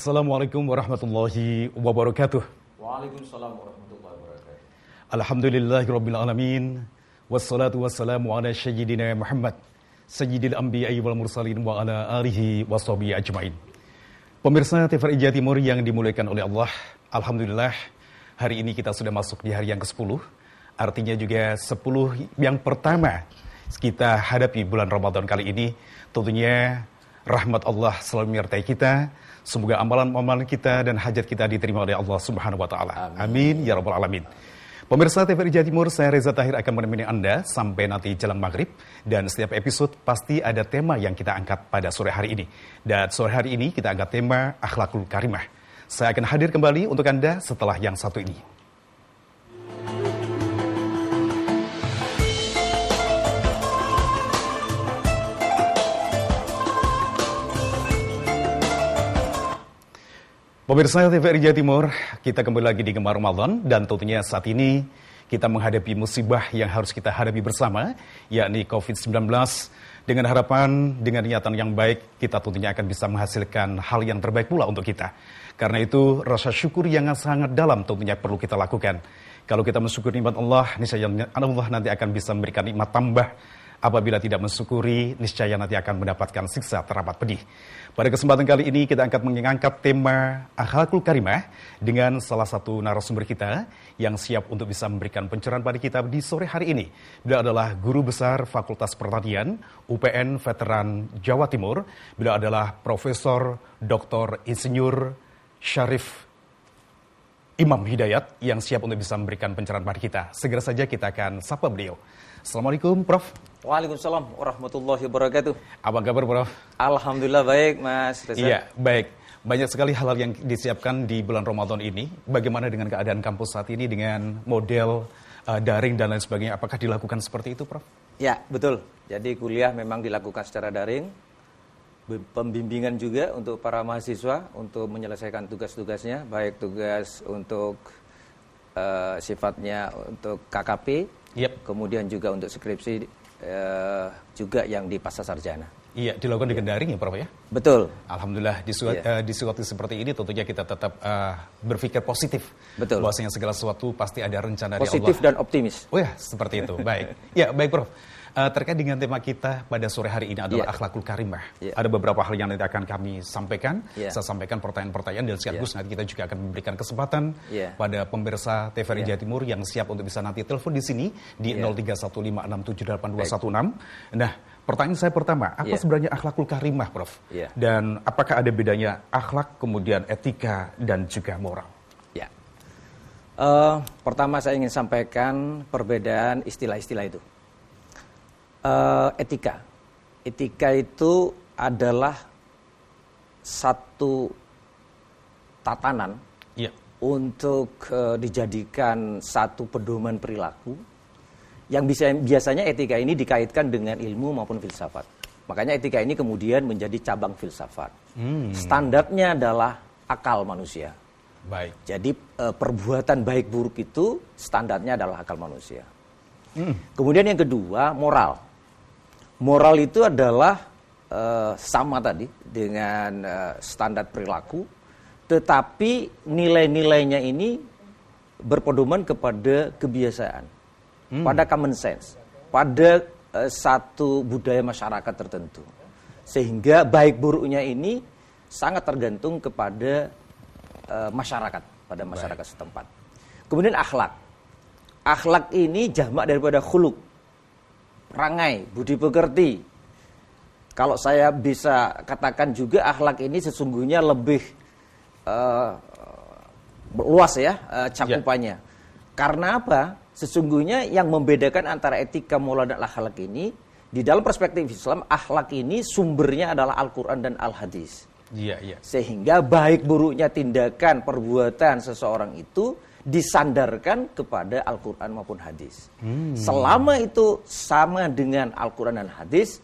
Assalamualaikum warahmatullahi wabarakatuh. Waalaikumsalam warahmatullahi wabarakatuh. Alhamdulillahirabbil alamin. Wassalatu wassalamu ala sayyidina Muhammad, sayyidil anbiya'i wal mursalin wa ala alihi washabihi ajmain. Pemirsa TVRI Jawa Timur yang dimuliakan oleh Allah, alhamdulillah hari ini kita sudah masuk di hari yang ke-10. Artinya juga 10 yang pertama kita hadapi bulan Ramadan kali ini. Tentunya rahmat Allah selalu menyertai kita. Semoga amalan-amalan kita dan hajat kita diterima oleh Allah Subhanahu wa taala. Amin ya rabbal alamin. Pemirsa TVRI Jawa Timur, saya Reza Tahir akan menemani Anda sampai nanti jelang maghrib. Dan setiap episode pasti ada tema yang kita angkat pada sore hari ini. Dan sore hari ini kita angkat tema Akhlakul Karimah. Saya akan hadir kembali untuk Anda setelah yang satu ini. Pemirsa TVRI Jawa Timur, kita kembali lagi di Gemar Ramadan dan tentunya saat ini kita menghadapi musibah yang harus kita hadapi bersama, yakni COVID-19. Dengan harapan, dengan niatan yang baik, kita tentunya akan bisa menghasilkan hal yang terbaik pula untuk kita. Karena itu, rasa syukur yang sangat dalam tentunya perlu kita lakukan. Kalau kita mensyukuri nikmat Allah, niscaya Allah nanti akan bisa memberikan nikmat tambah. Apabila tidak mensyukuri, niscaya nanti akan mendapatkan siksa teramat pedih. Pada kesempatan kali ini kita akan mengangkat tema Akhlakul Karimah dengan salah satu narasumber kita yang siap untuk bisa memberikan pencerahan pada kita di sore hari ini. Beliau adalah Guru Besar Fakultas Pertanian UPN Veteran Jawa Timur. Beliau adalah Profesor Dr. Insinyur Syarif Imam Hidayat yang siap untuk bisa memberikan pencerahan pada kita. Segera saja kita akan sapa beliau. Assalamualaikum, Prof. Waalaikumsalam warahmatullahi wabarakatuh. Apa kabar, Prof? Alhamdulillah baik, Mas Reza. Iya, baik. Banyak sekali hal yang disiapkan di bulan Ramadan ini. Bagaimana dengan keadaan kampus saat ini dengan model daring dan lain sebagainya? Apakah dilakukan seperti itu, Prof? Ya, betul. Jadi kuliah memang dilakukan secara daring. Pembimbingan juga untuk para mahasiswa untuk menyelesaikan tugas-tugasnya, baik tugas untuk sifatnya untuk KKP, kemudian juga untuk skripsi, juga yang di pasca sarjana. Iya, dilakukan dengan daring ya, Prof ya? Betul. Alhamdulillah, di situasi seperti ini tentunya kita tetap berpikir positif. Betul. Bahwasanya segala sesuatu pasti ada rencana dari Allah. Positif dan optimis. Oh ya, seperti itu. Baik. Ya, baik, Prof. Terkait dengan tema kita pada sore hari ini adalah Akhlakul Karimah. Ada beberapa hal yang nanti akan kami sampaikan. Saya sampaikan pertanyaan-pertanyaan dan sekaligus nanti kita juga akan memberikan kesempatan pada pemirsa TVRI Jawa Timur yang siap untuk bisa nanti telepon di sini di 0315678216. Nah, pertanyaan saya pertama, apa sebenarnya Akhlakul Karimah, Prof? Dan apakah ada bedanya akhlak, kemudian etika, dan juga moral? Pertama saya ingin sampaikan perbedaan istilah-istilah itu. Etika itu adalah satu tatanan untuk dijadikan satu pedoman perilaku yang biasanya etika ini dikaitkan dengan ilmu maupun filsafat. Makanya etika ini kemudian menjadi cabang filsafat. Standarnya adalah akal manusia. Baik. Jadi perbuatan baik buruk itu standarnya adalah akal manusia. Kemudian yang kedua, moral. Moral itu adalah sama tadi dengan standar perilaku, tetapi nilai-nilainya ini berpedoman kepada kebiasaan, pada common sense, pada satu budaya masyarakat tertentu. Sehingga baik buruknya ini sangat tergantung kepada masyarakat, pada masyarakat setempat. Kemudian akhlak. Akhlak ini jamak daripada khuluq, perangai, budi pekerti. Kalau saya bisa katakan juga akhlak ini sesungguhnya lebih luas ya cakupannya. Karena apa? Sesungguhnya yang membedakan antara etika, moral dan akhlak ini, di dalam perspektif Islam, akhlak ini sumbernya adalah Al-Quran dan Al-Hadis. Sehingga baik buruknya tindakan, perbuatan seseorang itu disandarkan kepada Al-Quran maupun hadis. Selama itu sama dengan Al-Quran dan hadis,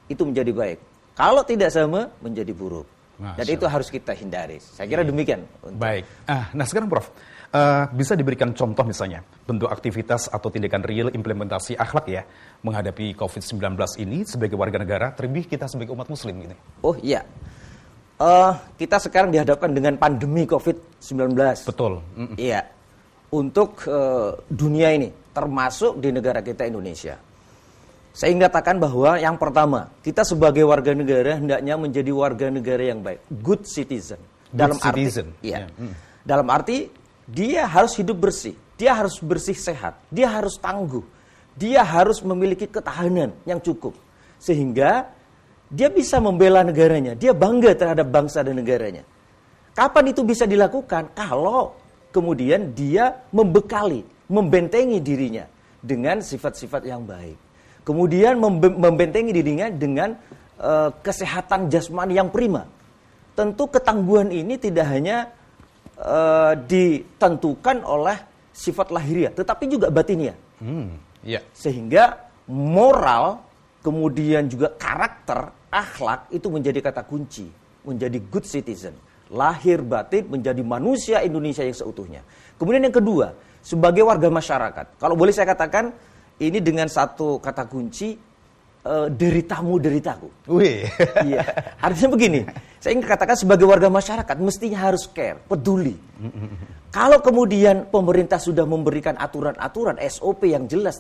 itu menjadi baik. Kalau tidak sama, menjadi buruk. Dan itu harus kita hindari. Saya kira demikian. Baik. Nah sekarang Prof, bisa diberikan contoh misalnya, bentuk aktivitas atau tindakan real implementasi akhlak ya, menghadapi COVID-19 ini sebagai warga negara, terlebih kita sebagai umat muslim gitu. Oh iya. Kita sekarang dihadapkan dengan pandemi COVID-19. Betul. Iya. Untuk dunia ini, termasuk di negara kita Indonesia. Saya ingin katakan bahwa yang pertama, kita sebagai warga negara hendaknya menjadi warga negara yang baik, good citizen. Dalam arti dia harus hidup bersih, dia harus bersih sehat, dia harus tangguh, dia harus memiliki ketahanan yang cukup sehingga dia bisa membela negaranya, dia bangga terhadap bangsa dan negaranya. Kapan itu bisa dilakukan? Kalau kemudian dia membekali, membentengi dirinya dengan sifat-sifat yang baik. Kemudian membentengi dirinya dengan kesehatan jasmani yang prima. Tentu ketangguhan ini tidak hanya ditentukan oleh sifat lahiriah, tetapi juga batiniah. Sehingga moral, kemudian juga karakter, akhlak itu menjadi kata kunci, menjadi good citizen. Lahir batin menjadi manusia Indonesia yang seutuhnya. Kemudian yang kedua, sebagai warga masyarakat. Kalau boleh saya katakan, ini dengan satu kata kunci, deritamu deritaku. Iya. Artinya begini, saya ingin katakan sebagai warga masyarakat mestinya harus care, peduli. Kalau kemudian pemerintah sudah memberikan aturan-aturan SOP yang jelas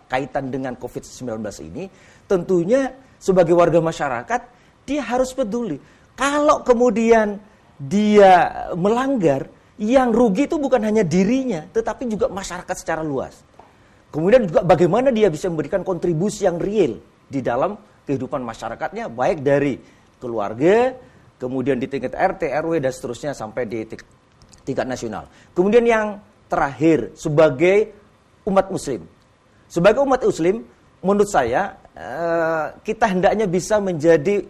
kaitan dengan COVID-19 ini, tentunya sebagai warga masyarakat dia harus peduli. Kalau kemudian dia melanggar, yang rugi itu bukan hanya dirinya, tetapi juga masyarakat secara luas. Kemudian juga bagaimana dia bisa memberikan kontribusi yang real di dalam kehidupan masyarakatnya, baik dari keluarga, kemudian di tingkat RT, RW, dan seterusnya sampai di tingkat nasional. Kemudian yang terakhir, sebagai umat muslim. Sebagai umat muslim, menurut saya, kita hendaknya bisa menjadi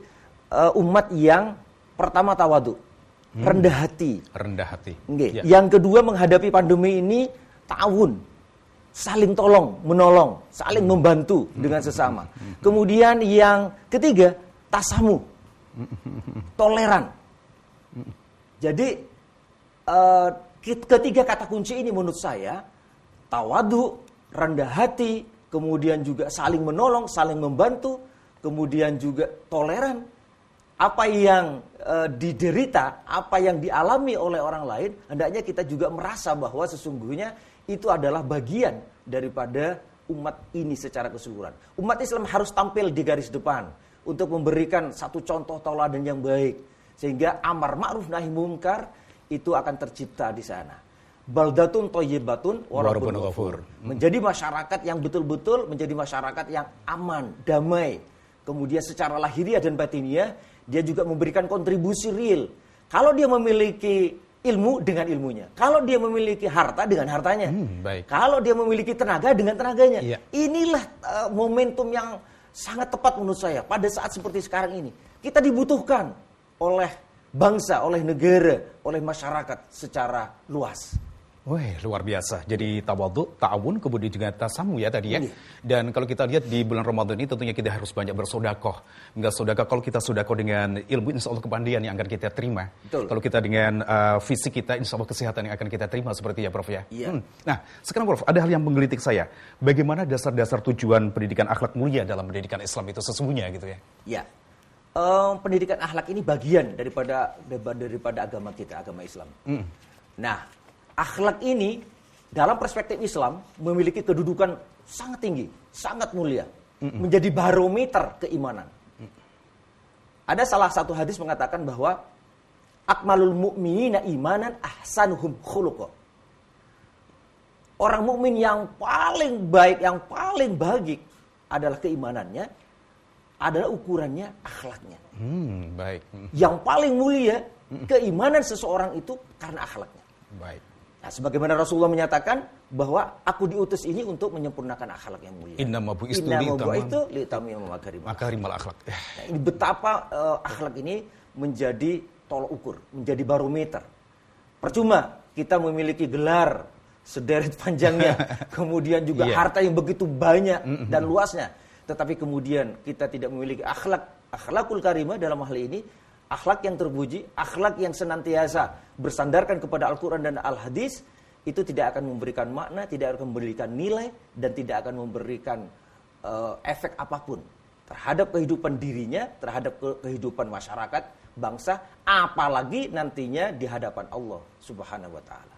umat yang pertama tawadu, rendah hati. Rendah hati. Ya. Yang kedua, menghadapi pandemi ini ta'awun, saling tolong, menolong, saling membantu dengan sesama. Kemudian yang ketiga, tasamu, toleran. Jadi ketiga kata kunci ini menurut saya, tawadu, rendah hati, kemudian juga saling menolong, saling membantu, kemudian juga toleran. Apa yang diderita, apa yang dialami oleh orang lain, hendaknya kita juga merasa bahwa sesungguhnya itu adalah bagian daripada umat ini secara keseluruhan. Umat Islam harus tampil di garis depan untuk memberikan satu contoh tauladan yang baik. Sehingga amar ma'ruf nahi munkar itu akan tercipta di sana. Baldatun thayyibatun wa rabbun ghafur. Menjadi masyarakat yang betul-betul menjadi masyarakat yang aman, damai. Kemudian secara lahiriah dan batiniah dia juga memberikan kontribusi real. Kalau dia memiliki ilmu dengan ilmunya. Kalau dia memiliki harta dengan hartanya. Kalau dia memiliki tenaga dengan tenaganya. Inilah momentum yang sangat tepat menurut saya pada saat seperti sekarang ini. Kita dibutuhkan oleh bangsa, oleh negara, oleh masyarakat secara luas. Wih, luar biasa. Jadi tawadhu, ta'awun, kemudian juga tasamu ya tadi ya. Dan kalau kita lihat di bulan Ramadan ini tentunya kita harus banyak bersodakoh. Enggak sodakoh, kalau kita sodakoh dengan ilmu, insya Allah kepandian yang akan kita terima. Betul. Kalau kita dengan fisik kita, insya Allah kesehatan yang akan kita terima seperti ya Prof ya. Nah, sekarang Prof, ada hal yang menggelitik saya. Bagaimana dasar-dasar tujuan pendidikan akhlak mulia dalam pendidikan Islam itu sesungguhnya gitu ya? Ya. Pendidikan akhlak ini bagian daripada agama kita, agama Islam. Nah, akhlak ini dalam perspektif Islam memiliki kedudukan sangat tinggi, sangat mulia, menjadi barometer keimanan. Ada salah satu hadis mengatakan bahwa akmalul mu'minina imanan ahsanuhum khuluqa. Orang mukmin yang paling baik, yang paling baik adalah keimanannya, adalah ukurannya akhlaknya. Baik. Yang paling mulia keimanan seseorang itu karena akhlaknya. Baik. Nah, sebagaimana Rasulullah menyatakan bahwa aku diutus ini untuk menyempurnakan akhlak yang mulia. Innama bu'istu li'tamima makarimal akhlak. Nah, ini betapa akhlak ini menjadi tolok ukur, menjadi barometer. Percuma kita memiliki gelar sederet panjangnya, kemudian juga harta yang begitu banyak dan luasnya, tetapi kemudian kita tidak memiliki akhlakul karimah dalam hal ini. Akhlak yang terpuji, akhlak yang senantiasa bersandarkan kepada Al-Quran dan Al-Hadis, itu tidak akan memberikan makna, tidak akan memberikan nilai, dan tidak akan memberikan efek apapun terhadap kehidupan dirinya, terhadap kehidupan masyarakat, bangsa, apalagi nantinya di hadapan Allah Subhanahu wa taala.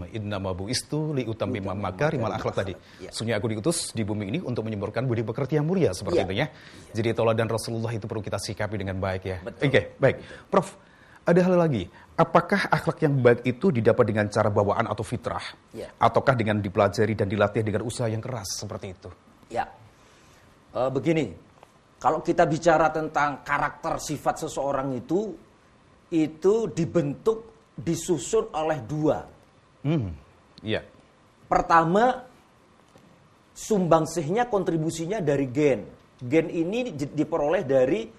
Innama bu'istu liutammima makarimal akhlak tadi. Ya. Sungguh aku diutus di bumi ini untuk menyemburkan budi pekerti yang mulia seperti itu ya. Jadi teladan Rasulullah itu perlu kita sikapi dengan baik ya. Oke, baik. Prof, ada hal lagi. Apakah akhlak yang baik itu didapat dengan cara bawaan atau fitrah? Ataukah dengan dipelajari dan dilatih dengan usaha yang keras seperti itu? Ya. Begini. Kalau kita bicara tentang karakter sifat seseorang itu dibentuk, disusun oleh dua. Iya. Pertama, sumbangsihnya, kontribusinya dari gen. Gen ini diperoleh dari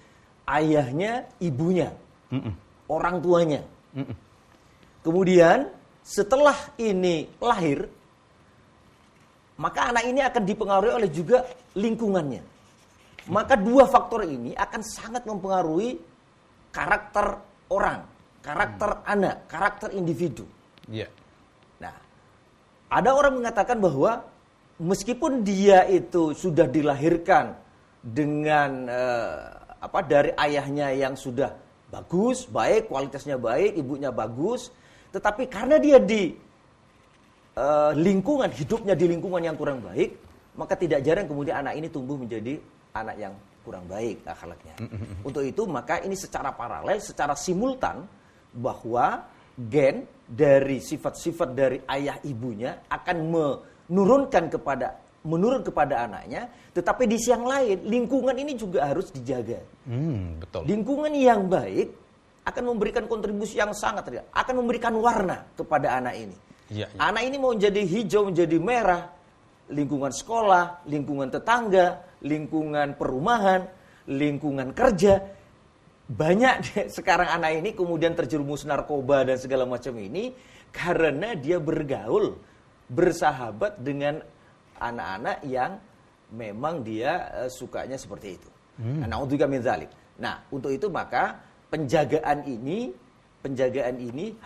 ayahnya, ibunya, orang tuanya. Kemudian setelah ini lahir, maka anak ini akan dipengaruhi oleh juga lingkungannya. Maka dua faktor ini akan sangat mempengaruhi karakter orang, karakter anak, karakter individu. Iya. Nah, ada orang mengatakan bahwa meskipun dia itu sudah dilahirkan dengan dari ayahnya yang sudah bagus, baik, kualitasnya baik, ibunya bagus, tetapi karena dia di lingkungan, hidupnya di lingkungan yang kurang baik, maka tidak jarang kemudian anak ini tumbuh menjadi anak yang kurang baik akhlaknya. Untuk itu maka ini secara paralel, secara simultan bahwa gen dari sifat-sifat dari ayah ibunya akan menurun kepada anaknya, tetapi di sisi yang lain lingkungan ini juga harus dijaga. Betul. Lingkungan yang baik akan memberikan kontribusi yang sangat real, akan memberikan warna kepada anak ini. Ya. Anak ini mau menjadi hijau, menjadi merah, lingkungan sekolah, lingkungan tetangga, lingkungan perumahan, lingkungan kerja. Banyak sekarang anak ini kemudian terjerumus narkoba dan segala macam ini karena dia bergaul, bersahabat dengan anak-anak yang memang dia sukanya seperti itu. Na'udzubika min dzalik. Nah, untuk itu maka penjagaan ini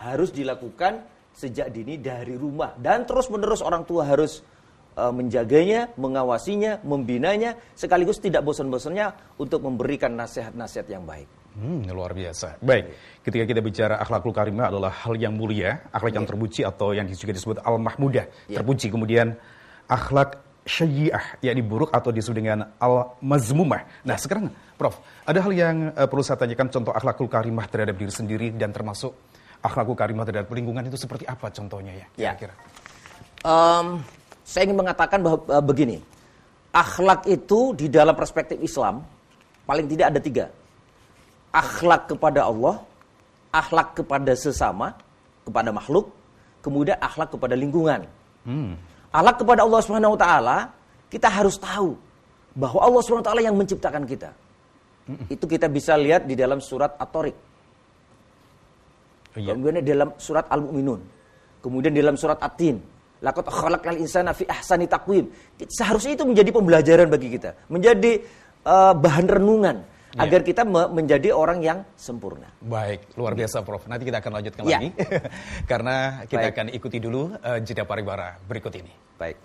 harus dilakukan sejak dini dari rumah dan terus-menerus orang tua harus menjaganya, mengawasinya, membinanya, sekaligus tidak bosan-bosannya untuk memberikan nasihat-nasihat yang baik. Luar biasa. Baik, ketika kita bicara akhlakul karimah adalah hal yang mulia, akhlak yang terpuji atau yang juga disebut al-mahmudah, terpuji. Kemudian akhlak syayyi'ah, yakni buruk atau disebut dengan al-mazmumah. Nah, sekarang Prof, ada hal yang perlu saya tanyakan, contoh akhlakul karimah terhadap diri sendiri dan termasuk akhlakul karimah terhadap lingkungan itu seperti apa contohnya ya? Kira-kira. Saya ingin mengatakan bahwa begini, akhlak itu di dalam perspektif Islam paling tidak ada 3. Akhlak kepada Allah, akhlak kepada sesama, kepada makhluk, kemudian akhlak kepada lingkungan. Akhlak kepada Allah Subhanahu wa taala, kita harus tahu bahwa Allah Subhanahu wa taala yang menciptakan kita. Itu kita bisa lihat di dalam surat At-Tariq. Kemudian di dalam surat Al-Mu'minun. Kemudian di dalam surat At-Tin. Laqad khalaqal insana fi ahsani taqwim. Seharusnya itu menjadi pembelajaran bagi kita, menjadi bahan renungan agar kita menjadi orang yang sempurna. Baik, luar biasa Prof. Nanti kita akan lanjutkan lagi karena kita akan ikuti dulu jeda pariwara berikut ini. Baik.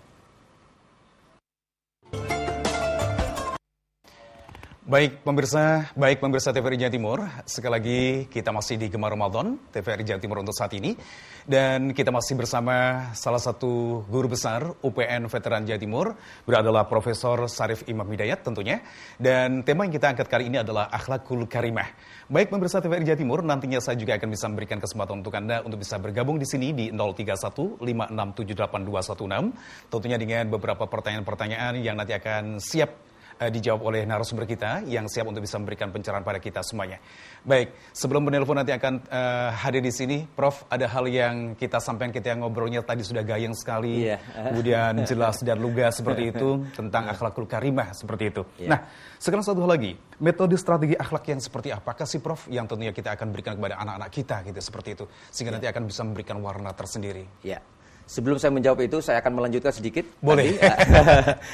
Baik pemirsa TVRI Jawa Timur, sekali lagi kita masih di Gemar Ramadan TVRI Jawa Timur untuk saat ini, dan kita masih bersama salah satu guru besar UPN Veteran Jawa Timur, beliau adalah Profesor Syarif Imam Hidayat tentunya, dan tema yang kita angkat kali ini adalah akhlakul karimah. Baik pemirsa TVRI Jawa Timur, nantinya saya juga akan bisa memberikan kesempatan untuk Anda untuk bisa bergabung di sini di 03156782216, tentunya dengan beberapa pertanyaan-pertanyaan yang nanti akan siap dijawab oleh narasumber kita yang siap untuk bisa memberikan pencerahan pada kita semuanya. Baik, sebelum penelpon nanti akan hadir di sini, Prof, ada hal yang kita sampaikan, kita yang ngobrolnya tadi sudah gayeng sekali, kemudian jelas dan lugas seperti itu, tentang akhlakul karimah seperti itu. Nah, sekarang satu hal lagi, metode strategi akhlak yang seperti apakah sih Prof, yang tentunya kita akan berikan kepada anak-anak kita gitu, seperti itu, sehingga nanti akan bisa memberikan warna tersendiri. Ya. Sebelum saya menjawab itu, saya akan melanjutkan sedikit. Boleh.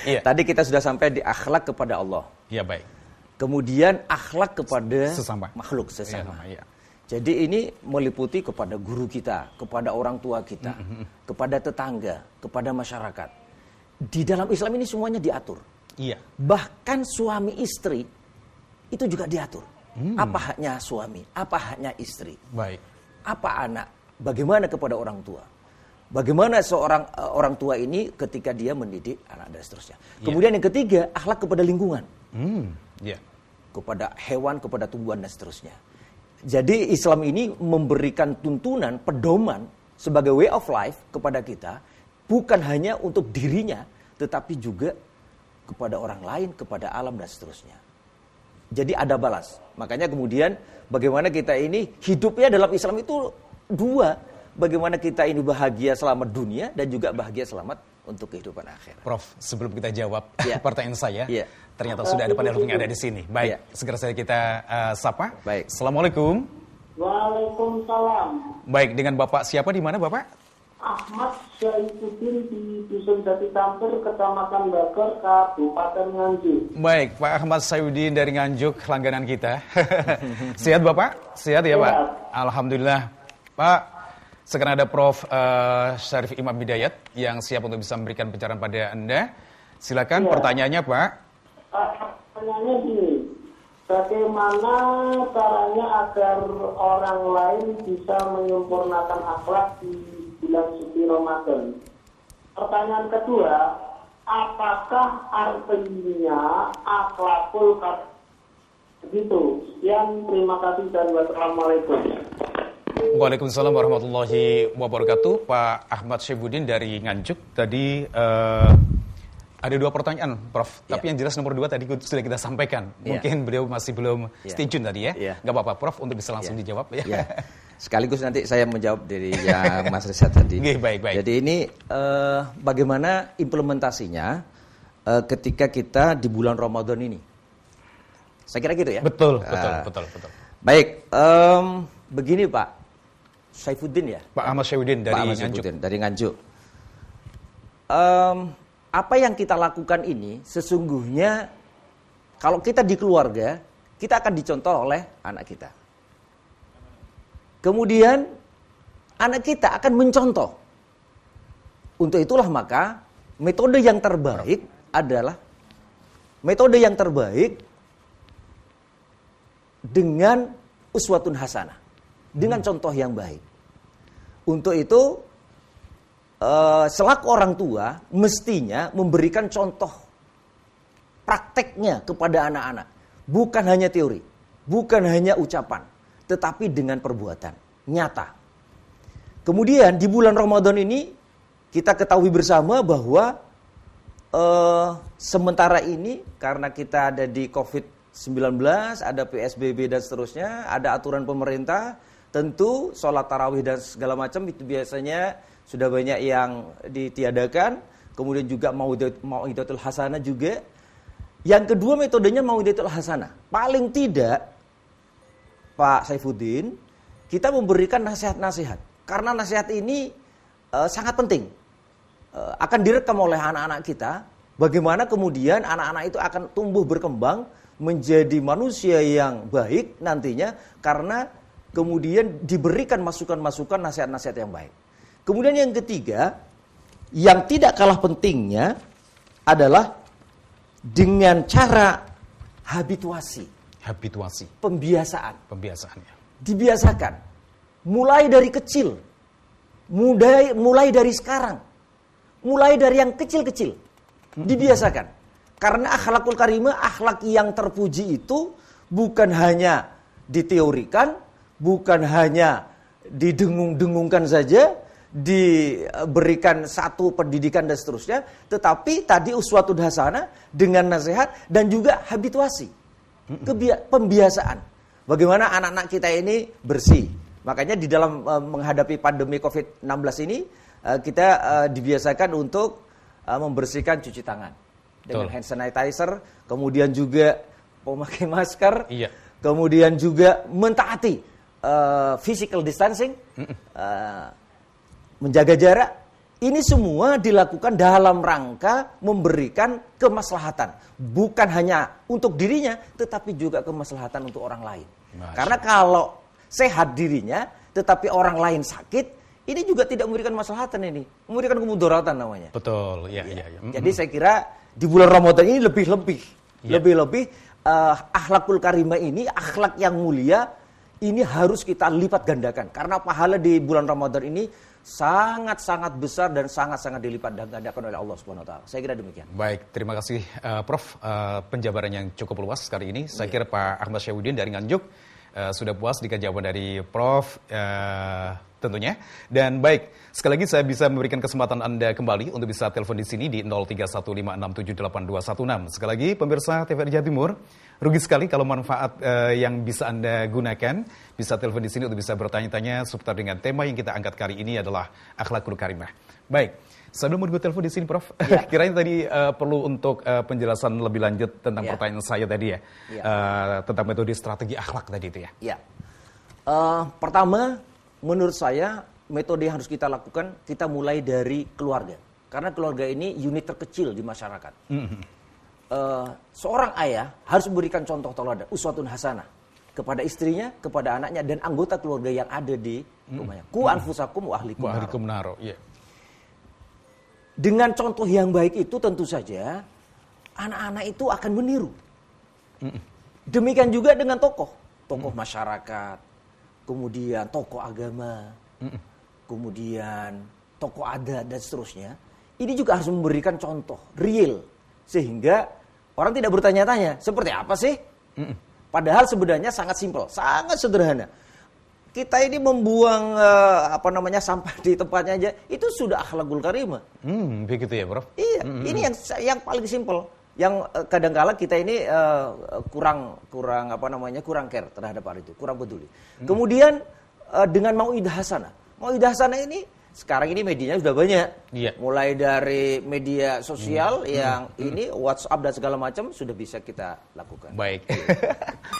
Tadi kita sudah sampai di akhlak kepada Allah. Iya, baik. Kemudian akhlak kepada makhluk Ya, sesama. ya. Jadi ini meliputi kepada guru kita, kepada orang tua kita, kepada tetangga, kepada masyarakat. Di dalam Islam ini semuanya diatur. Iya. Bahkan suami istri itu juga diatur. Apa haknya suami? Apa haknya istri? Baik. Apa anak? Bagaimana kepada orang tua? Bagaimana seorang orang tua ini ketika dia mendidik anak dan seterusnya. Kemudian yang ketiga, akhlak kepada lingkungan. Kepada hewan, kepada tumbuhan dan seterusnya. Jadi Islam ini memberikan tuntunan, pedoman sebagai way of life kepada kita, bukan hanya untuk dirinya, tetapi juga kepada orang lain, kepada alam dan seterusnya. Jadi ada balas. Makanya kemudian bagaimana kita ini hidupnya dalam Islam itu dua. Bagaimana kita ini bahagia selamat dunia dan juga bahagia selamat untuk kehidupan akhirat. Prof, sebelum kita jawab pertanyaan saya, Ya. ternyata sudah ada panel yang ada di sini. Baik, segera saja kita sapa. Baik. Assalamualaikum. Waalaikumsalam. Baik, dengan Bapak siapa di mana Bapak? Ahmad Syaifuddin di Dusun Jati Tampir, Kecamatan Bagor, Kabupaten Nganjuk. Baik, Pak Ahmad Syaifuddin dari Nganjuk, langganan kita. Sehat Bapak? Sehat ya Pak? Sehat. Alhamdulillah. Pak, sekarang ada Prof. Syarif Imam Hidayat yang siap untuk bisa memberikan pencerahan pada Anda. Silakan pertanyaannya Pak. Pertanyaannya gini, bagaimana caranya agar orang lain bisa menyempurnakan akhlak di bulan suci Ramadan? Pertanyaan kedua, apakah artinya akhlakul karim? Begitu. Sekian, terima kasih dan wassalamualaikum. Waalaikumsalam warahmatullahi wabarakatuh. Pak Ahmad Syaifuddin dari Nganjuk. Tadi ada dua pertanyaan, Prof. Tapi yang jelas nomor 2 tadi sudah kita sampaikan. Mungkin beliau masih belum stay tune tadi ya. Gak apa-apa, Prof, untuk bisa langsung dijawab ya. Sekaligus nanti saya menjawab dari yang Mas Rizal tadi. Baik. Jadi ini bagaimana implementasinya ketika kita di bulan Ramadan ini? Saya kira gitu ya. Betul. Baik, begini Pak Syaifuddin ya. Pak Ahmad Syaifuddin dari Nganjuk. Dari Nganjuk. Apa yang kita lakukan ini sesungguhnya kalau kita di keluarga, kita akan dicontoh oleh anak kita. Kemudian anak kita akan mencontoh. Untuk itulah maka metode yang terbaik adalah dengan uswatun hasanah, dengan contoh yang baik. Untuk itu selaku orang tua mestinya memberikan contoh prakteknya kepada anak-anak. Bukan hanya teori, bukan hanya ucapan, tetapi dengan perbuatan nyata. Kemudian di bulan Ramadan ini kita ketahui bersama bahwa sementara ini karena kita ada di COVID-19, ada PSBB dan seterusnya, ada aturan pemerintah, tentu sholat tarawih dan segala macam itu biasanya sudah banyak yang ditiadakan. Kemudian juga mau'idatul hasanah juga. Yang kedua metodenya mau'idatul hasanah. Paling tidak Pak Syaifuddin, kita memberikan nasihat-nasihat. Karena nasihat ini sangat penting. Akan direkam oleh anak-anak kita. Bagaimana kemudian anak-anak itu akan tumbuh berkembang menjadi manusia yang baik nantinya. Karena kemudian diberikan masukan-masukan nasihat-nasihat yang baik. Kemudian yang ketiga, yang tidak kalah pentingnya adalah dengan cara habituasi. Pembiasaan. Pembiasaannya. Dibiasakan. Mulai dari kecil. Mulai dari sekarang. Mulai dari yang kecil-kecil. Dibiasakan. Karena akhlakul karimah, akhlak yang terpuji itu bukan hanya diteorikan, bukan hanya didengung-dengungkan saja, diberikan satu pendidikan dan seterusnya, tetapi tadi uswatun hasanah dengan nasihat dan juga habituasi, pembiasaan. Bagaimana anak-anak kita ini bersih. Makanya di dalam menghadapi pandemi COVID-19 ini kita dibiasakan untuk membersihkan cuci tangan dengan hand sanitizer, kemudian juga memakai masker, kemudian juga mentaati physical distancing, menjaga jarak. Ini semua dilakukan dalam rangka memberikan kemaslahatan. Bukan hanya untuk dirinya, tetapi juga kemaslahatan untuk orang lain. Karena kalau sehat dirinya, tetapi orang lain sakit, ini juga tidak memberikan maslahatan ini. Memberikan kemudaratan namanya. Betul, ya. Jadi saya kira di bulan Ramadan ini lebih-lebih akhlakul karimah ini, akhlak yang mulia, ini harus kita lipat gandakan. Karena pahala di bulan Ramadan ini sangat-sangat besar dan sangat-sangat dilipat gandakan oleh Allah Subhanahu wa taala. Saya kira demikian. Baik, terima kasih Prof. Penjabaran yang cukup luas kali ini. Saya kira Pak Ahmad Syahudin dari Nganjuk sudah puas dengan jawaban dari Prof. Tentunya. Dan baik, sekali lagi saya bisa memberikan kesempatan Anda kembali untuk bisa telepon di sini di 0315678216. Sekali lagi pemirsa TVRI Jawa Timur, rugi sekali kalau manfaat yang bisa Anda gunakan, bisa telepon di sini untuk bisa bertanya-tanya seputar dengan tema yang kita angkat kali ini adalah akhlakul karimah. Baik, saya sudah menunggu telepon di sini, Prof. Ya. Kiranya tadi perlu untuk penjelasan lebih lanjut tentang pertanyaan saya tadi ya, tentang metode strategi akhlak tadi itu ya. Ya. Pertama, menurut saya metode yang harus kita lakukan, kita mulai dari keluarga. Karena keluarga ini unit terkecil di masyarakat. Seorang ayah harus memberikan contoh teladan, uswatun hasanah kepada istrinya, kepada anaknya, dan anggota keluarga yang ada di rumahnya. Ku anfusakum wa ahlikum naro. Dengan contoh yang baik itu tentu saja anak-anak itu akan meniru. Demikian juga dengan tokoh masyarakat, kemudian tokoh agama, kemudian tokoh adat dan seterusnya. Ini juga harus memberikan contoh real sehingga orang tidak bertanya-tanya seperti apa sih. Padahal sebenarnya sangat simpel, sangat sederhana. Kita ini membuang sampah di tempatnya aja itu sudah akhlakul karimah. Begitu ya, Prof? Iya, ini yang paling simpel. Yang kadang-kala kita ini kurang care terhadap hal itu, kurang peduli. Kemudian dengan mau'idah hasanah. Mau'idah hasanah ini sekarang ini medianya sudah banyak. Mulai dari media sosial yang ini WhatsApp dan segala macam sudah bisa kita lakukan. Baik.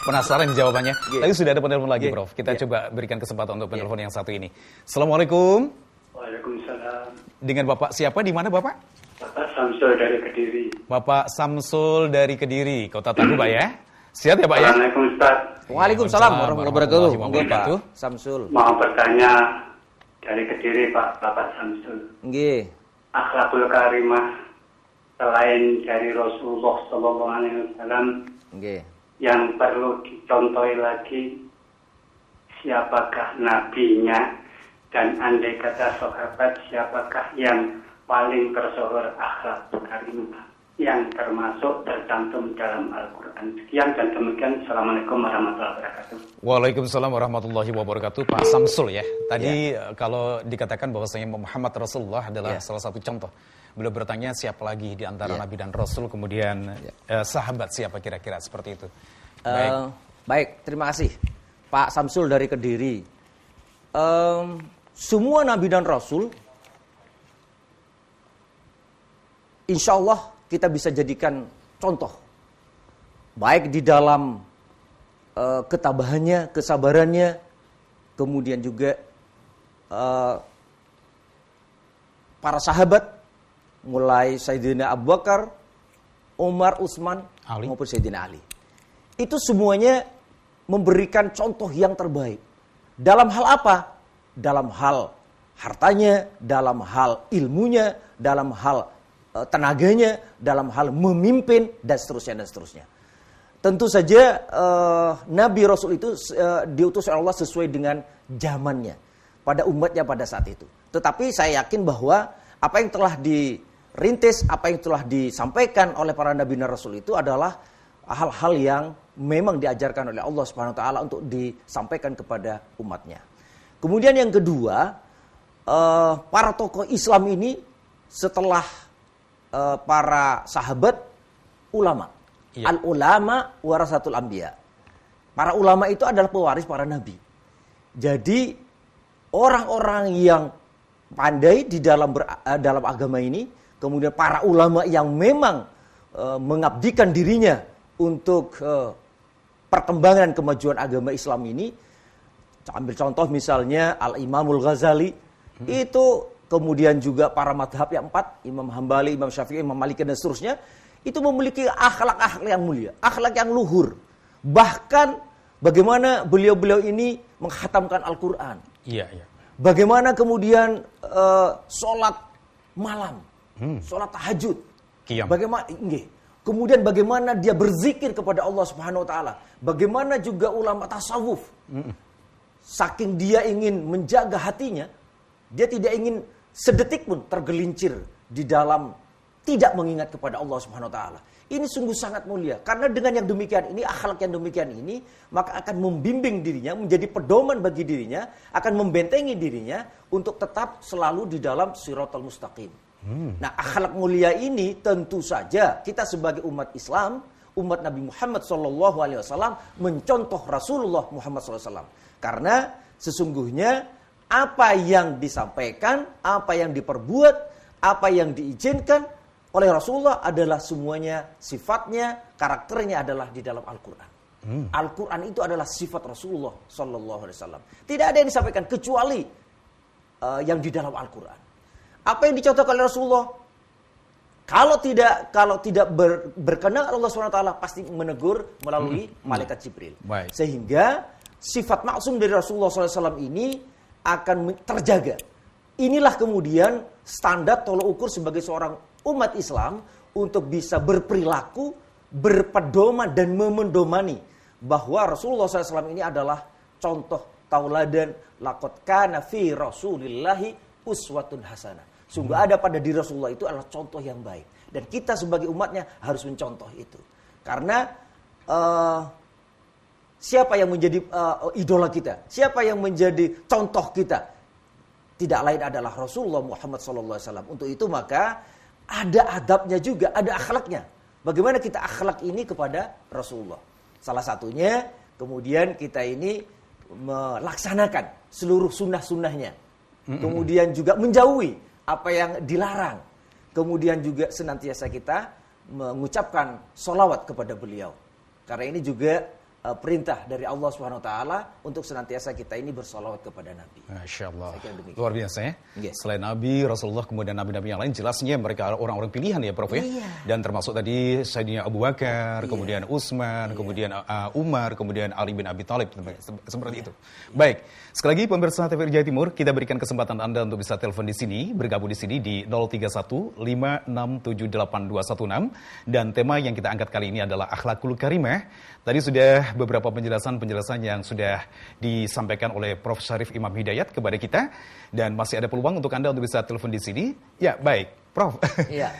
Penasaran jawabannya. Tapi sudah ada penelpon lagi, Prof. Kita coba berikan kesempatan untuk penelpon yang satu ini. Assalamualaikum. Waalaikumsalam. Dengan Bapak siapa? Di mana, Bapak? Bapak Samsul dari Kediri. Bapak Samsul dari Kediri, Kota Tangguh, Pak ya? Siap ya, Pak ya? Assalamualaikum, Ustaz. Waalaikumsalam warahmatullahi wabarakatuh. Samsul. Mau bertanya dari Kediri, Bapak Samsul. Nggih. Akhlakul karimah selain dari Rasulullah sallallahu alaihi wasallam, nggih, yang perlu dicontohi lagi siapakah nabinya dan andai kata sahabat siapakah yang paling tersohor akhlakul karimah yang termasuk tercantum dalam Al-Quran. Sekian dan demikian. Assalamualaikum warahmatullahi wabarakatuh. Waalaikumsalam warahmatullahi wabarakatuh. Pak Samsul ya. Tadi kalau dikatakan bahwasanya Muhammad Rasulullah adalah salah satu contoh. Beliau bertanya siapa lagi di antara Nabi dan Rasul, kemudian sahabat siapa kira-kira seperti itu. Baik, terima kasih Pak Samsul dari Kediri. Semua Nabi dan Rasul insya Allah kita bisa jadikan contoh. Baik di dalam ketabahannya, kesabarannya, kemudian juga para sahabat, mulai Sayyidina Abu Bakar, Umar, Utsman, maupun Sayyidina Ali. Itu semuanya memberikan contoh yang terbaik. Dalam hal apa? Dalam hal hartanya, dalam hal ilmunya, dalam hal tenaganya, dalam hal memimpin, dan seterusnya, dan seterusnya. Tentu saja Nabi Rasul itu diutus oleh Allah sesuai dengan zamannya, pada umatnya pada saat itu. Tetapi saya yakin bahwa apa yang telah dirintis, apa yang telah disampaikan oleh para Nabi dan Rasul itu adalah hal-hal yang memang diajarkan oleh Allah Subhanahu wa taala untuk disampaikan kepada umatnya. Kemudian yang kedua, para tokoh Islam ini setelah para sahabat, ulama. Al-ulama warasatul anbiya. Para ulama itu adalah pewaris para nabi. Jadi orang-orang yang pandai di dalam agama ini, kemudian para ulama yang memang mengabdikan dirinya untuk perkembangan kemajuan agama Islam ini. Ambil contoh misalnya Al-Imamul Ghazali, itu kemudian juga para madhab yang 4, Imam Hambali, Imam Syafi'i, Imam Maliki, dan seterusnya, itu memiliki akhlak-akhlak yang mulia, akhlak yang luhur. Bahkan bagaimana beliau-beliau ini menghatamkan Al-Quran. Bagaimana kemudian sholat malam, sholat tahajud. Qiyam. Bagaimana, Kemudian bagaimana dia berzikir kepada Allah Subhanahu wa taala. Bagaimana juga ulama tasawuf. Saking dia ingin menjaga hatinya, dia tidak ingin sedetik pun tergelincir di dalam tidak mengingat kepada Allah Subhanahu wa taala. Ini sungguh sangat mulia. Karena dengan yang demikian ini, akhlak yang demikian ini, maka akan membimbing dirinya, menjadi pedoman bagi dirinya, akan membentengi dirinya untuk tetap selalu di dalam Shiratal Mustaqim. Nah, akhlak mulia ini tentu saja kita sebagai umat Islam, umat Nabi Muhammad SAW mencontoh Rasulullah Muhammad SAW. Karena sesungguhnya apa yang disampaikan, apa yang diperbuat, apa yang diizinkan oleh Rasulullah adalah semuanya sifatnya, karakternya adalah di dalam Al-Quran. Al-Quran itu adalah sifat Rasulullah SAW. Tidak ada yang disampaikan kecuali yang di dalam Al-Quran. Apa yang dicontohkan oleh Rasulullah? Kalau tidak berkenan Allah SWT pasti menegur melalui malaikat Jibril. Baik. Sehingga sifat maksum dari Rasulullah SAW ini akan terjaga. Inilah kemudian standar tolak ukur sebagai seorang umat Islam untuk bisa berperilaku, berpedoman dan memendomani bahwa Rasulullah SAW ini adalah contoh tauladan. Laqad kana fi Rasulillahi uswatun hasanah. Sungguh ada pada diri Rasulullah itu adalah contoh yang baik. Dan kita sebagai umatnya harus mencontoh itu. Karena siapa yang menjadi idola kita? Siapa yang menjadi contoh kita? Tidak lain adalah Rasulullah Muhammad SAW. Untuk itu maka ada adabnya juga, ada akhlaknya. Bagaimana kita akhlak ini kepada Rasulullah? Salah satunya kemudian kita ini melaksanakan seluruh sunnah-sunnahnya. Kemudian juga menjauhi apa yang dilarang. Kemudian juga senantiasa kita mengucapkan sholawat kepada beliau. Karena ini juga perintah dari Allah SWT untuk senantiasa kita ini bersolawat kepada Nabi. Masya Allah. Luar biasa ya. Yes. Selain Nabi, Rasulullah, kemudian Nabi-Nabi yang lain, jelasnya mereka orang-orang pilihan ya Prof ya. Iya. Dan termasuk tadi Sayyidina Abu Bakar, kemudian Utsman, kemudian Umar, kemudian Ali bin Abi Thalib. Seperti itu. Baik. Sekali lagi pemirsa TVRI Jawa Timur, kita berikan kesempatan Anda untuk bisa telepon di sini, bergabung di sini di 031 5678216. Dan tema yang kita angkat kali ini adalah akhlakul karimah. Tadi sudah beberapa penjelasan yang sudah disampaikan oleh Prof. Syarif Imam Hidayat kepada kita. Dan masih ada peluang untuk Anda untuk bisa telepon di sini. Ya, baik. Prof, iya.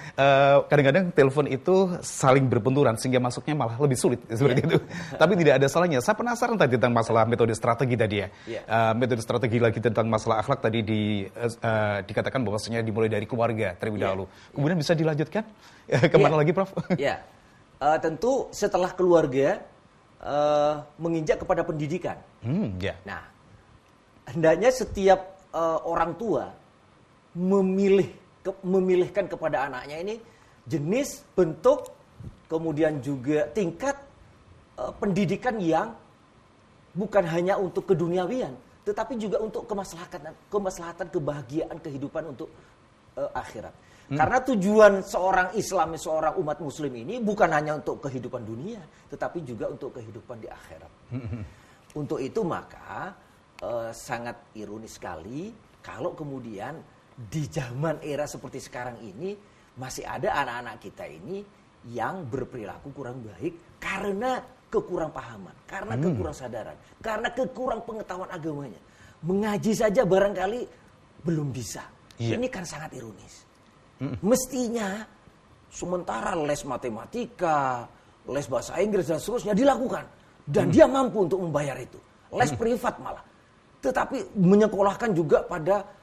Kadang-kadang telepon itu saling berbenturan sehingga masuknya malah lebih sulit seperti itu. Tapi tidak ada salahnya. Saya penasaran tadi tentang masalah metode strategi tadi ya. Metode strategi lagi tentang masalah akhlak tadi dikatakan bahwasanya dimulai dari keluarga terlebih dahulu. Kemudian bisa dilanjutkan kemana lagi, Prof? Ya, tentu setelah keluarga menginjak kepada pendidikan. Nah, hendaknya setiap orang tua memilihkan kepada anaknya ini jenis, bentuk, kemudian juga tingkat pendidikan yang bukan hanya untuk keduniawian, tetapi juga untuk kemaslahatan, kebahagiaan, kehidupan untuk akhirat. Karena tujuan seorang Islam, seorang umat Muslim ini bukan hanya untuk kehidupan dunia, tetapi juga untuk kehidupan di akhirat. Untuk itu maka sangat ironis sekali kalau kemudian di zaman era seperti sekarang ini masih ada anak-anak kita ini yang berperilaku kurang baik karena kekurang pahaman, karena kekurang sadaran, karena kekurang pengetahuan agamanya. Mengaji saja barangkali belum bisa. Ini kan sangat ironis. Mestinya sementara les matematika, les bahasa Inggris dan seterusnya dilakukan dan dia mampu untuk membayar itu. Les privat malah. Tetapi menyekolahkan juga pada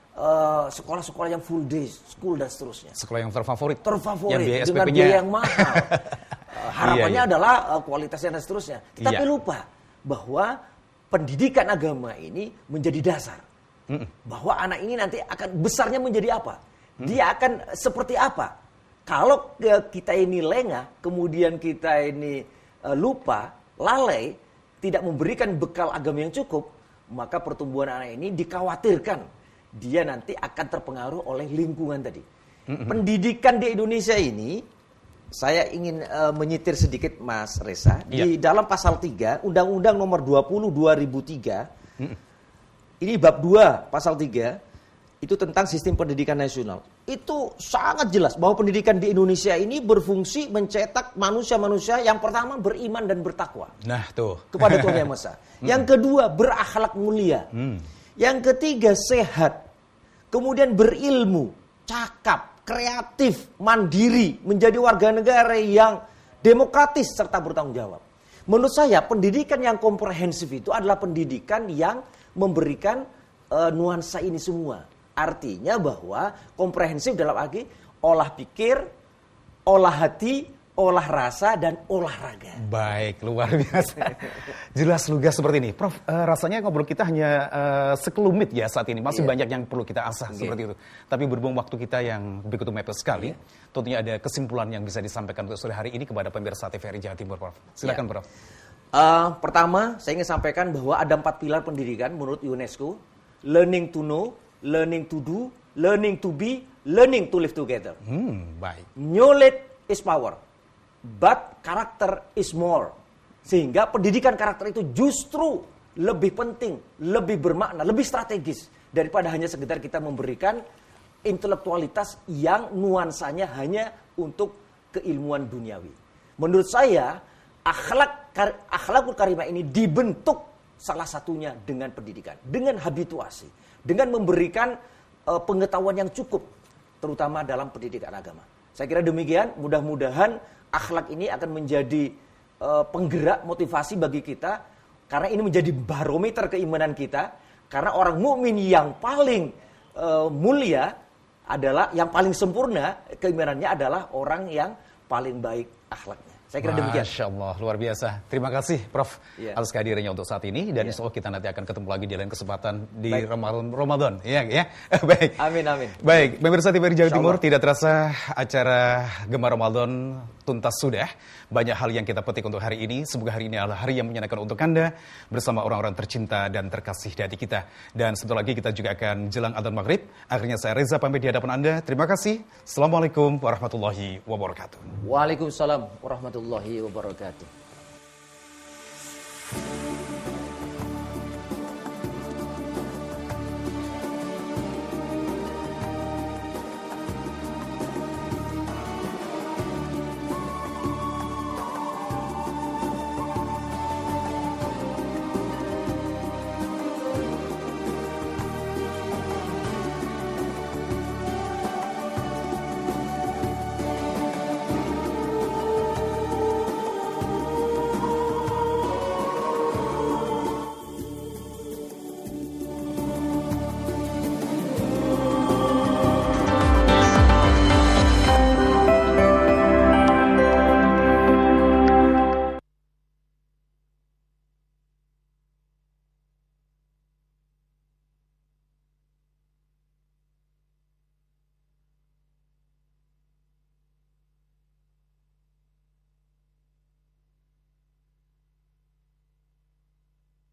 sekolah-sekolah yang full day school dan seterusnya. Sekolah yang terfavorit yang dengan biaya yang mahal. Harapannya adalah kualitasnya dan seterusnya. Tetapi lupa bahwa pendidikan agama ini menjadi dasar. Bahwa anak ini nanti akan besarnya menjadi apa? Dia akan seperti apa? Kalau kita ini lengah, kemudian kita ini lupa, lalai, tidak memberikan bekal agama yang cukup, maka pertumbuhan anak ini dikhawatirkan dia nanti akan terpengaruh oleh lingkungan tadi. Pendidikan di Indonesia ini, saya ingin menyitir sedikit Mas Reza. Di dalam pasal 3, Undang-Undang nomor 20 2003, ini bab 2 pasal 3, itu tentang sistem pendidikan nasional. Itu sangat jelas bahwa pendidikan di Indonesia ini berfungsi mencetak manusia-manusia yang pertama beriman dan bertakwa. Nah, tuh. Kepada Tuhan Yang Maha Esa. Yang kedua, berakhlak mulia. Yang ketiga, sehat. Kemudian berilmu, cakap, kreatif, mandiri, menjadi warga negara yang demokratis serta bertanggung jawab. Menurut saya, pendidikan yang komprehensif itu adalah pendidikan yang memberikan nuansa ini semua. Artinya bahwa komprehensif dalam arti olah pikir, olah hati, olah rasa, dan olahraga. Baik, luar biasa. Jelas lugas seperti ini. Prof, rasanya ngobrol kita hanya sekelumit ya saat ini. Masih banyak yang perlu kita asah seperti itu. Tapi berhubung waktu kita yang begitu mepet sekali, tentunya ada kesimpulan yang bisa disampaikan untuk sore hari ini kepada pemirsa TVRI Jawa Timur, Prof. Silakan, Prof. Pertama, saya ingin sampaikan bahwa ada 4 pilar pendidikan menurut UNESCO. Learning to know, learning to do, learning to be, learning to live together. Baik. Knowledge is power, but character is more. Sehingga pendidikan karakter itu justru lebih penting, lebih bermakna, lebih strategis daripada hanya sekedar kita memberikan intelektualitas yang nuansanya hanya untuk keilmuan duniawi. Menurut saya, akhlakul karimah ini dibentuk salah satunya dengan pendidikan, dengan habituasi, dengan memberikan pengetahuan yang cukup, terutama dalam pendidikan agama. Saya kira demikian, mudah-mudahan akhlak ini akan menjadi penggerak motivasi bagi kita, karena ini menjadi barometer keimanan kita, karena orang mukmin yang paling mulia adalah, yang paling sempurna keimanannya adalah orang yang paling baik akhlaknya. Saya kira demikian. Masya Allah, luar biasa. Terima kasih Prof atas kehadirannya untuk saat ini. Dan insya Allah kita nanti akan ketemu lagi di lain kesempatan di Ramadan. Ya. Baik. Amin. Baik, pemirsa TVRI Jawa Timur, tidak terasa acara Gemar Ramadan tuntas sudah. Banyak hal yang kita petik untuk hari ini. Semoga hari ini adalah hari yang menyenangkan untuk Anda bersama orang-orang tercinta dan terkasih di hati kita. Dan sebentar lagi kita juga akan jelang adzan maghrib. Akhirnya saya Reza pamit di hadapan Anda. Terima kasih. Assalamualaikum warahmatullahi wabarakatuh. Waalaikumsalam warahmatullahi wabarakatuh.